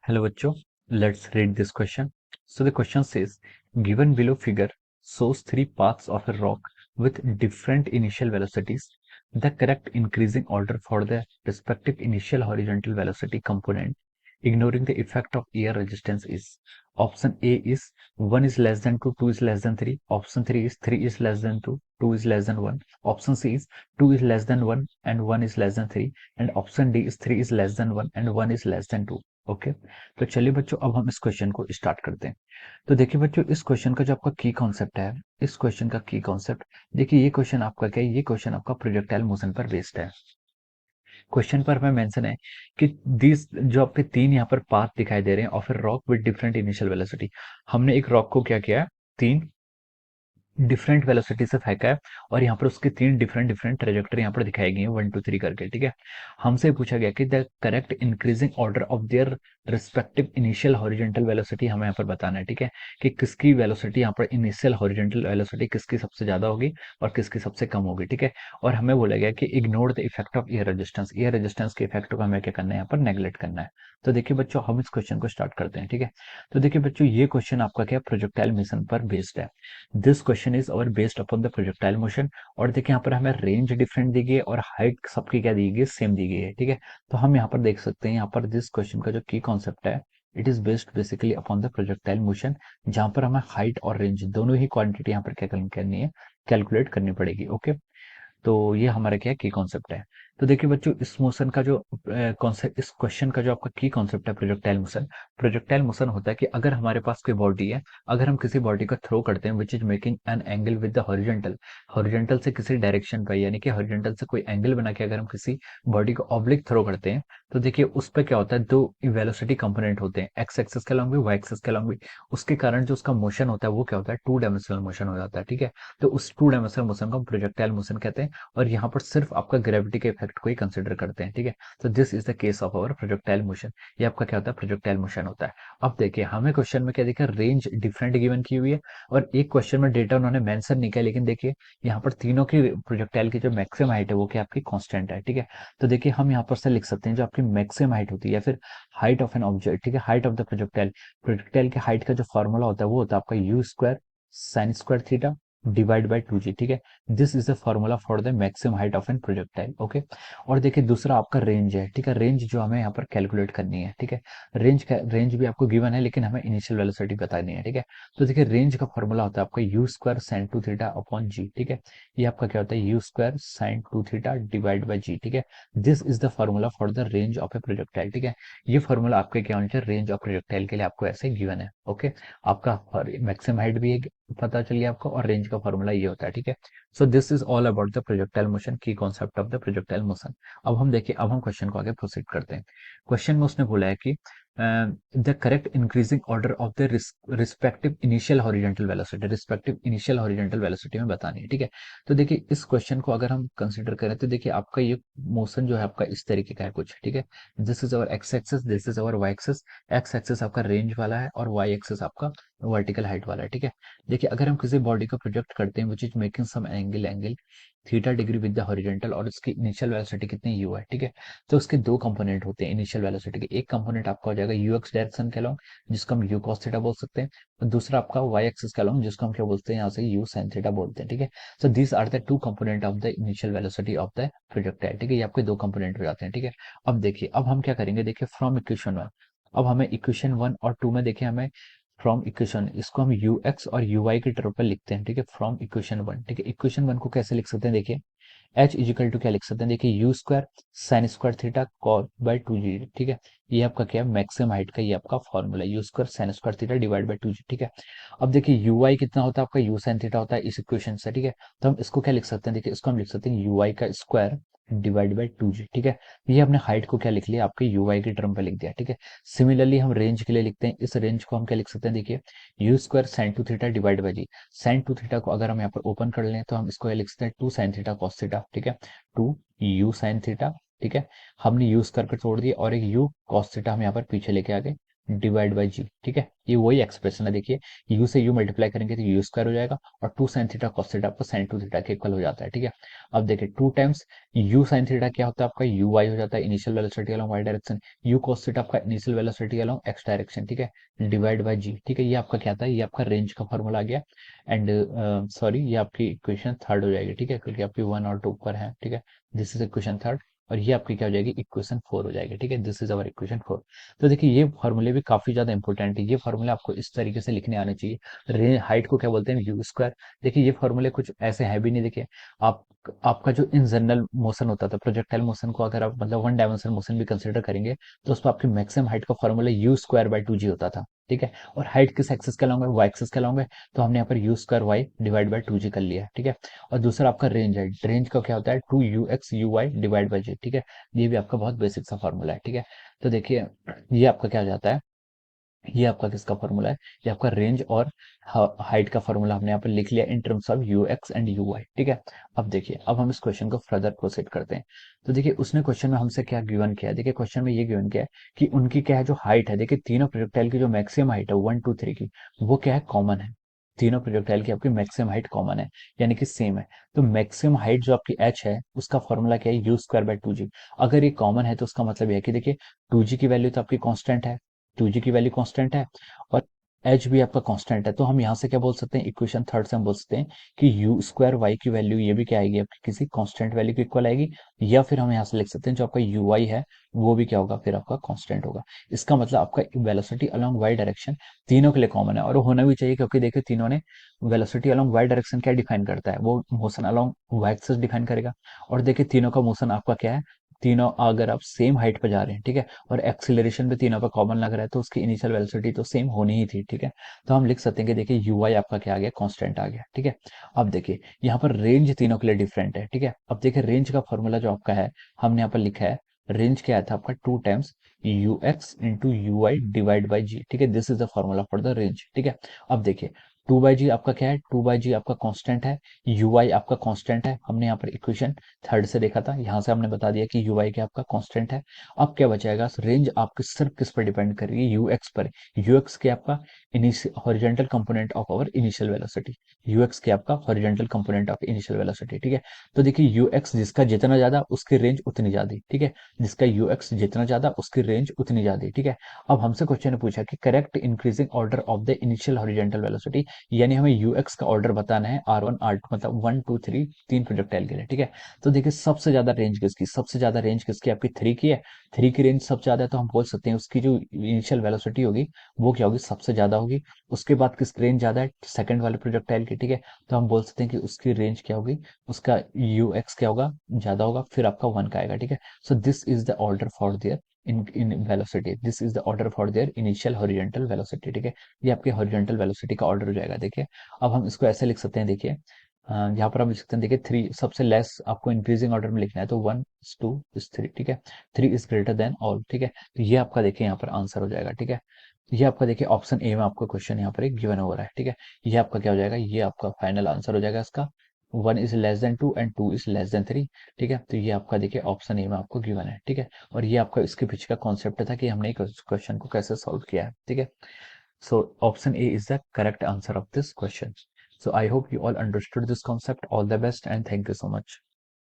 Hello bachcho, let's read this question. So the question says, given below figure shows three paths of a rock with different initial velocities. The correct increasing order for the respective initial horizontal velocity component, ignoring the effect of air resistance is option A is 1 is less than 2, 2 is less than 3. Option 3 is 3 is less than 2, 2 is less than 1. Option C is 2 is less than 1 and 1 is less than 3. And option D is 3 is less than 1 and 1 is less than 2. Okay तो चलिए बच्चों अब हम इस question को start करते हैं। तो देखिए बच्चों इस क्वेश्चन का जो आपका की कॉन्सेप्ट है, इस क्वेश्चन का की कॉन्सेप्ट देखिए, ये क्वेश्चन आपका क्या है, ये क्वेश्चन आपका प्रोजेक्टाइल मोशन पर बेस्ड है। क्वेश्चन पर हमें मेंशन है कि दिस जो आपके तीन यहाँ पर पाथ दिखाई दे रहे हैं of a rock with different initial velocity. हमने एक रॉक को क्या किया है, तीन डिफरेंट वेलोसिटी से फेंका है और यहाँ पर उसके तीन डिफरेंट डिफरेंट ट्रेजेक्टरी यहाँ पर दिखाई गई है 1 2 3 करके। ठीक है, हमसे पूछा गया कि the correct increasing order of their respective initial horizontal velocity हमें यहाँ पर बताना है। ठीक है, कि किसकी वेलोसिटी यहाँ पर इनिशियल हॉरिजॉन्टल वेलोसिटी किसकी सबसे ज्यादा होगी और किसकी सबसे कम होगी। ठीक है, और हमें बोला गया कि ignore the effect of air resistance के इफेक्ट को हमें क्या करना है, यहाँ पर नेग्लेक्ट करना है। तो देखिए बच्चों हम इस क्वेश्चन को स्टार्ट करते हैं। ठीक है, तो देखिए बच्चों ये क्वेश्चन आपका क्या प्रोजेक्टाइल मिशन पर बेस्ड है। दिस क्वेश्चन इज और based upon the projectile motion. और देखिए यहाँ पर हमें रेंज डिफरेंट दी गई है और हाइट सबकी क्या दी गई है, सेम दी गई है। ठीक है, तो हम यहाँ पर देख सकते हैं, यहाँ पर दिस क्वेश्चन का जो की कॉन्सेप्ट है, it is based basically upon the projectile motion, जहां पर हमें हाइट और रेंज दोनों ही क्वांटिटी यहाँ पर क्या करनी है, कैलकुलेट करनी पड़ेगी। ओके, तो ये हमारा क्या की कॉन्सेप्ट है। तो देखिए बच्चों इस मोशन का जो कॉन्सेप्ट, इस क्वेश्चन का जो आपका की कॉन्सेप्ट है प्रोजेक्टाइल मोशन। प्रोजेक्टाइल मोशन होता है कि अगर हमारे पास कोई बॉडी है, अगर हम किसी बॉडी को थ्रो करते हैं which is making an angle with the horizontal, horizontal से किसी डायरेक्शन पर, यानी कि हॉरिजॉन्टल से कोई एंगल बना के अगर हम किसी बॉडी को ऑब्लिक थ्रो करते हैं, तो देखिए उस पर क्या होता है, दो वेलोसिटी कंपोनेंट होते हैं, एक्स एक्सिस के अलॉन्ग भी, वाई एक्सिस के अलॉन्ग भी। उसके कारण जो उसका मोशन होता है वो क्या होता है, टू डायमेंशनल मोशन हो जाता है। ठीक है, तो उस टू डायमेंशनल मोशन को हम प्रोजेक्टाइल मोशन कहते हैं और यहाँ पर सिर्फ आपका ग्रेविटी के इफेक्ट को ही कंसिडर करते हैं। ठीक है, तो this is the case of our projectile motion. ये आपका क्या होता है, प्रोजेक्टाइल मोशन होता है। अब देखिए हमें क्वेश्चन में क्या देखा, रेंज डिफरेंट गिवन की हुई है और एक क्वेश्चन में डेटा उन्होंने मेंशन नहीं किया, लेकिन देखिए यहाँ पर तीनों की प्रोजेक्टाइल की जो मैक्सिमम हाइट है वो क्या आपकी कांस्टेंट है। ठीक है, तो देखिए हम यहाँ पर से लिख सकते हैं जो आपकी मैक्सिमम हाइट होती है या फिर हाइट ऑफ एन ऑब्जेक्ट, ठीक है, height of the projectile, projectile की हाइट का जो फॉर्मूला होता है वो होता है आपका u square sine square theta divide by 2g। ठीक है, this is the formula for the maximum height of an projectile. Okay, और देखिए दूसरा आपका रेंज है। ठीक है, रेंज जो हमें यहाँ पर कैलकुलेट करनी है। ठीक है, रेंज भी आपको गिवन है लेकिन हमें इनिशियल वेलोसिटी बतानी है। ठीक है, तो देखिए रेंज का फॉर्मूला होता है आपका u square sine two theta upon g. ठीक है, ये आपका क्या होता है, u square sine two theta divide by g. ठीक है, this is the formula for the range of a projectile. ठीक है, ये फॉर्मूला आपके क्या होना चाहिए, रेंज ऑफ प्रोजेक्टाइल के लिए आपको ऐसे गिवन है। ओके, आपका मैक्सिमम हाइट भी पता चलिए आपको और रेंज का फॉर्मूला ये होता है। ठीक है, so this is all about the projectile motion, की concept of the projectile motion. अब हम देखिए, अब हम क्वेश्चन को आगे प्रोसीड करते हैं। क्वेश्चन में उसने बोला है कि the correct increasing order of the respective initial horizontal velocity, respective initial horizontal velocity में बतानी है। ठीक है, तो देखिए इस क्वेश्चन को अगर हम कंसिडर करें तो देखिए आपका ये मोशन जो है आपका इस तरीके का है कुछ। ठीक है, this is our x axis, this is our y axis. X axis आपका रेंज वाला है और वाई एक्सिस आपका वर्टिकल हाइट वाला है। ठीक है, देखिए अगर हम किसी बॉडी को प्रोजेक्ट करते हैं which is making some angle theta degree with the horizontal और इसकी इनिशियल वेलोसिटी कितनी यू है। ठीक है, तो उसके दो कंपोनेंट होते हैं इनिशियल वेलोसिटी के। एक कंपोनेंट आपका हो जाएगा यू एक्स डायरेक्शन के अलॉन्ग, जिसको हम यू कॉस थीटा बोल सकते हैं, और दूसरा आपका वाई एक्सिस के अलॉन्ग, जिसको हम क्या बोलते हैं, यहाँ से यू साइन थीटा बोलते हैं। ठीक है, so these are the two component of the initial velocity of the projectile. ठीक है, ये आपके दो कंपोनेंट हो जाते हैं। ठीक है, अब देखिए अब हम क्या करेंगे, देखिए फ्रॉम इक्वेशन वन, अब हमें इक्वेशन वन और टू में देखिए हमें फ्रॉम इक्वेशन, इसको हम यू एक्स और यू वाई के टर्म पर लिखते हैं। ठीक है, फ्रॉम इक्वेशन वन। ठीक है, इक्वेशन वन को कैसे लिख सकते हैं, देखिए एच इजिकल टू क्या लिख सकते हैं, देखिए u square sine square theta cos by two g. ठीक है, ये आपका क्या है, मैक्सिमम हाइट का ये आपका formula u square sine square theta divide by two g. ठीक है, अब देखिए यू आई कितना होता है आपका, यू साइन थीटा होता है इस इक्वेशन से। ठीक है, तो हम इसको क्या लिख सकते हैं, देखिए इसको हम लिख सकते हैं यू आई का square divide by two g. ठीक है, ये हमने हाइट को क्या लिख लिया, आपके यू आई के टर्म पे लिख दिया। ठीक है, सिमिलरली हम रेंज के लिए लिखते हैं, इस रेंज को हम क्या लिख सकते हैं, देखिए u square sine two theta divide by g. Sine two theta को अगर हम यहाँ पर ओपन कर लें तो हम इसको लिख सकते हैं two sine theta cos theta. ठीक है, टू यू साइन थीटा। ठीक है, हमने यूज करके छोड़ दिया और एक यू कॉस थीटा हम यहाँ पर पीछे लेके आ गए डिवाइड बाई जी, ठीक है, ये वही एक्सप्रेशन है। देखिए यू से यू मल्टीप्लाई करेंगे तो यू स्क्वायर हो जाएगा, और two sine theta cos theta आपका साइन टू थीटा के इक्वल हो जाता है, ठीक है। अब देखिए two times u sine theta क्या होता है आपका, यू वाई हो जाता है, initial velocity along y direction, u cos theta आपका initial velocity along x direction, ठीक है, डिवाइड बाई जी, ठीक है। ये आपका क्या था, ये आपका रेंज का फॉर्मूला आ गया। एंड सॉरी, ये आपकी इक्वेशन थर्ड हो जाएगी, ठीक है, क्योंकि आपकी वन और टू पर है, ठीक है। दिस इज इक्वेशन थर्ड, और ये आपकी क्या हो जाएगी, इक्वेशन फोर हो जाएगी, ठीक है। This is our equation four. तो देखिए ये फॉर्मूले भी काफी ज्यादा इंपॉर्टेंट है, ये फॉर्मूले आपको इस तरीके से लिखने आने चाहिए। रेंज हाइट को क्या बोलते हैं, यू स्क्वायर। देखिए ये फॉर्मूले कुछ ऐसे है भी नहीं। देखिए आप आपका जो इन जनरल मोशन होता था, प्रोजेक्टाइल मोशन को अगर आप मतलब वन डायमेंशनल मोशन भी कंसिडर करेंगे, तो उस पर आपकी मैक्सिमम हाइट का formula u square by two g होता था, ठीक है। और हाइट किस एक्सिस के अलॉन्ग है, वाई एक्सिस के अलॉन्ग है, तो हमने यहाँ पर u square y divide by two g कर लिया है, ठीक है। और दूसरा आपका रेंज है, रेंज का क्या होता है, two u x u y divide by g, ठीक है। ये भी आपका बहुत बेसिक सा फॉर्मूला है, ठीक है। तो देखिए ये आपका क्या हो जाता है, ये आपका किसका फॉर्मूला है, ये आपका रेंज और हाइट का फॉर्मूला हमने यहाँ पर लिख लिया in terms of u x and u y, ठीक है। अब देखिए अब हम इस क्वेश्चन को फर्दर प्रोसीड करते हैं। तो देखिए उसने क्वेश्चन में हमसे क्या गिवन किया है, देखिए क्वेश्चन में ये गिवन किया है कि उनकी क्या है जो हाइट है, देखिए तीनों प्रोजेक्टाइल की जो मैक्सिमम हाइट है वन टू थ्री की, वो क्या है, कॉमन है। तीनों प्रोजेक्टाइल की आपकी मैक्सिमम हाइट कॉमन है, यानी कि सेम है। तो मैक्सिमम हाइट जो आपकी एच है उसका फॉर्मूला क्या है, यू स्क्वायर बाय टू जी। अगर ये कॉमन है तो उसका मतलब ये है कि देखिए टू जी की वैल्यू तो आपकी कांस्टेंट है, टू जी की वैल्यू कांस्टेंट है, और एच भी आपका कांस्टेंट है। तो हम यहाँ से क्या बोल सकते हैं, इक्वेशन थर्ड से हम बोल सकते हैं कि यू स्क्वायर वाई की वैल्यू ये भी क्या आएगी, आपकी किसी कांस्टेंट वैल्यू के इक्वल आएगी। या फिर हम यहाँ से लिख सकते हैं जो आपका यू वाई है वो भी क्या होगा, फिर आपका कांस्टेंट होगा। इसका मतलब आपका वेलोसिटी अलोंग वाई डायरेक्शन तीनों के लिए कॉमन है, और होना भी चाहिए, क्योंकि देखिए तीनों ने वेलोसिटी अलोंग वाई डायरेक्शन क्या डिफाइन करता है, वो motion along y axis define करेगा। और देखिए तीनों का मोशन आपका क्या है, तीनों अगर आप सेम हाइट पर जा रहे हैं, ठीक है, और एक्सिलरेशन भी तीनों का कॉमन लग रहा है, तो उसकी इनिशियल वेलोसिटी तो सेम होनी ही थी, ठीक है। तो हम लिख सकते हैं कि देखिए यू आई आपका क्या आ गया, कांस्टेंट आ गया, ठीक है। अब देखिए यहाँ पर रेंज तीनों के लिए डिफरेंट है, ठीक है। अब देखिए रेंज का फॉर्मूला जो आपका है, हमने यहाँ पर लिखा है, रेंज क्या था आपका, two times u x into u i divide by g, ठीक है। This is the formula for the range, ठीक है। अब देखिए टू बाई जी आपका क्या है, टू बाई जी आपका कांस्टेंट है, यू आई आपका कांस्टेंट है, हमने यहाँ पर इक्वेशन थर्ड से देखा था, यहाँ से हमने बता दिया कि यू आई क्या आपका कांस्टेंट है। अब क्या बचाएगा, रेंज आपकी सिर्फ किस पर डिपेंड कर रही है, यू एक्स पर। यू एक्स के आपका horizontal component of our initial velocity, u x के आपका horizontal component of initial velocity, ठीक है। तो देखिए यू एक्स जिसका जितना ज्यादा उसकी रेंज उतनी ज्यादा, ठीक है, जिसका यू एक्स जितना ज्यादा उसकी रेंज उतनी ज्यादा, ठीक है। अब हमसे क्वेश्चन ने पूछा कि correct increasing order of the initial horizontal velocity, यानी हमें यू एक्स का ऑर्डर बताना है, आर वन आर मतलब वन टू थ्री, तीन प्रोजेक्टाइल के लिए, ठीक है। तो देखिए सबसे ज्यादा रेंज किसकी, सबसे ज्यादा रेंज किसकी, आपकी थ्री की है। थ्री की रेंज सबसे ज्यादा है, तो हम बोल सकते हैं उसकी जो इनिशियल वेलोसिटी होगी वो क्या होगी, सबसे ज्यादा होगी। उसके बाद किस रेंज ज्यादा है, सेकंड वाले प्रोजेक्टाइल की, ठीक है। तो हम बोल सकते हैं कि उसकी रेंज क्या होगी, उसका यू एक्स क्या होगा, ज्यादा होगा, फिर आपका वन का आएगा, ठीक है। So this is the order for their in velocity, this is the order for their initial horizontal velocity, ठीक है। ये आपके हॉरिजॉन्टल वेलोसिटी का ऑर्डर हो जाएगा, देखिए। अब हम इसको ऐसे लिख सकते हैं, देखिए यहाँ पर हम लिख सकते हैं, देखिए थ्री सबसे लेस आपको इंक्रीजिंग ऑर्डर में लिखना है, तो one is two is three, ठीक है। Three is greater than all, ठीक है। तो ये आपका देखिए यहाँ पर आंसर हो जाएगा, ठीक है। ये आपका देखिए ऑप्शन ए में आपको क्वेश्चन यहाँ पर एक गिवन हो रहा है, ठीक है। ये आपका क्या हो जाएगा, ये आपका फाइनल आंसर हो जाएगा इसका, one is less than two and two is less than three, ठीक है। तो ये आपका देखिए ऑप्शन ए में आपको गिवन है, ठीक है। और ये आपका इसके पीछे का कॉन्सेप्ट था कि हमने क्वेश्चन को कैसे सॉल्व किया है, ठीक है। So option A is the correct answer of this question. So I hope you all understood this concept. All the best and thank you so much.